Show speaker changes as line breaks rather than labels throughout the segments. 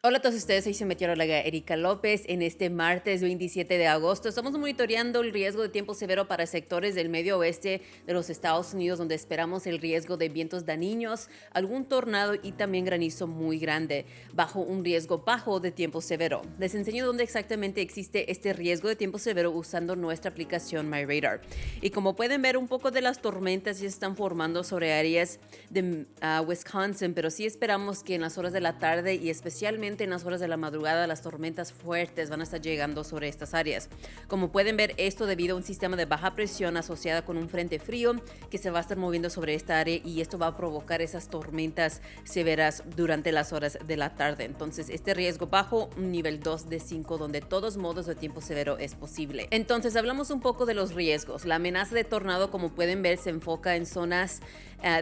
Hola a todos ustedes, soy su meteoróloga Erika López. En este martes 27 de agosto estamos monitoreando el riesgo de tiempo severo para sectores del medio oeste de los Estados Unidos, donde esperamos el riesgo de vientos dañinos, algún tornado y también granizo muy grande, bajo un riesgo bajo de tiempo severo. Les enseño dónde exactamente existe este riesgo de tiempo severo usando nuestra aplicación MyRadar. Y como pueden ver, un poco de las tormentas ya están formando sobre áreas de Wisconsin, pero sí esperamos que en las horas de la tarde y especialmente en las horas de la madrugada las tormentas fuertes van a estar llegando sobre estas áreas. Como pueden ver, esto debido a un sistema de baja presión asociada con un frente frío que se va a estar moviendo sobre esta área, y esto va a provocar esas tormentas severas durante las horas de la tarde. Entonces, este riesgo bajo, un nivel 2 de 5, donde todos modos de tiempo severo es posible. Entonces, hablamos un poco de los riesgos. La amenaza de tornado, como pueden ver, se enfoca en zonas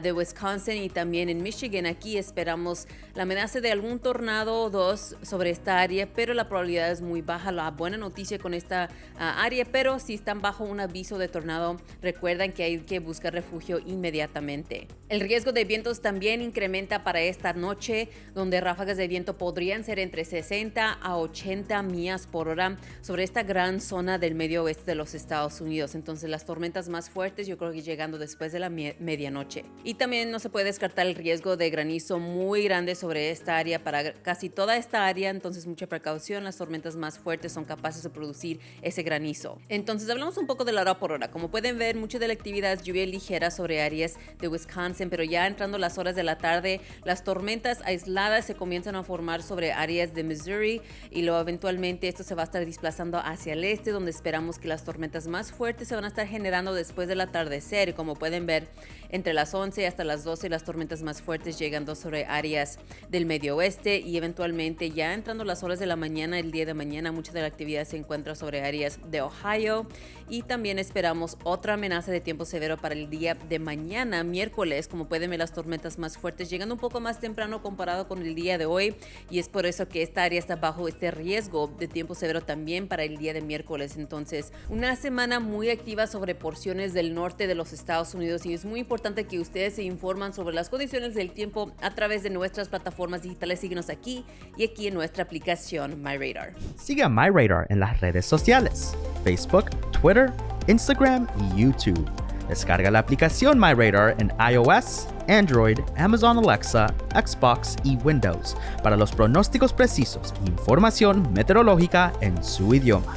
de Wisconsin y también en Michigan. Aquí esperamos la amenaza de algún tornado o dos sobre esta área, pero la probabilidad es muy baja. La buena noticia con esta área, pero si están bajo un aviso de tornado, recuerden que hay que buscar refugio inmediatamente. El riesgo de vientos también incrementa para esta noche, donde ráfagas de viento podrían ser entre 60 a 80 millas por hora sobre esta gran zona del medio oeste de los Estados Unidos. Entonces, las tormentas más fuertes yo creo que llegando después de la medianoche. Y también no se puede descartar el riesgo de granizo muy grande sobre esta área para casi toda esta área. Entonces, mucha precaución. Las tormentas más fuertes son capaces de producir ese granizo. Entonces, hablamos un poco de la hora por hora. Como pueden ver, mucha de la actividad es lluvia ligera sobre áreas de Wisconsin, pero ya entrando las horas de la tarde, las tormentas aisladas se comienzan a formar sobre áreas de Missouri, y luego eventualmente esto se va a estar desplazando hacia el este, donde esperamos que las tormentas más fuertes se van a estar generando después del atardecer. Como pueden ver, entre las 11 hasta las 12 las tormentas más fuertes llegando sobre áreas del medio oeste, y eventualmente ya entrando las horas de la mañana, el día de mañana, mucha de la actividad se encuentra sobre áreas de Ohio, y también esperamos otra amenaza de tiempo severo para el día de mañana, miércoles. Como pueden ver, las tormentas más fuertes llegando un poco más temprano comparado con el día de hoy, y es por eso que esta área está bajo este riesgo de tiempo severo también para el día de miércoles. Entonces, una semana muy activa sobre porciones del norte de los Estados Unidos, y es muy importante que ustedes se informan sobre las condiciones del tiempo a través de nuestras plataformas digitales. Síguenos aquí y aquí en nuestra aplicación MyRadar.
Sigue a MyRadar en las redes sociales: Facebook, Twitter, Instagram y YouTube. Descarga la aplicación MyRadar en iOS, Android, Amazon Alexa, Xbox y Windows para los pronósticos precisos e información meteorológica en su idioma.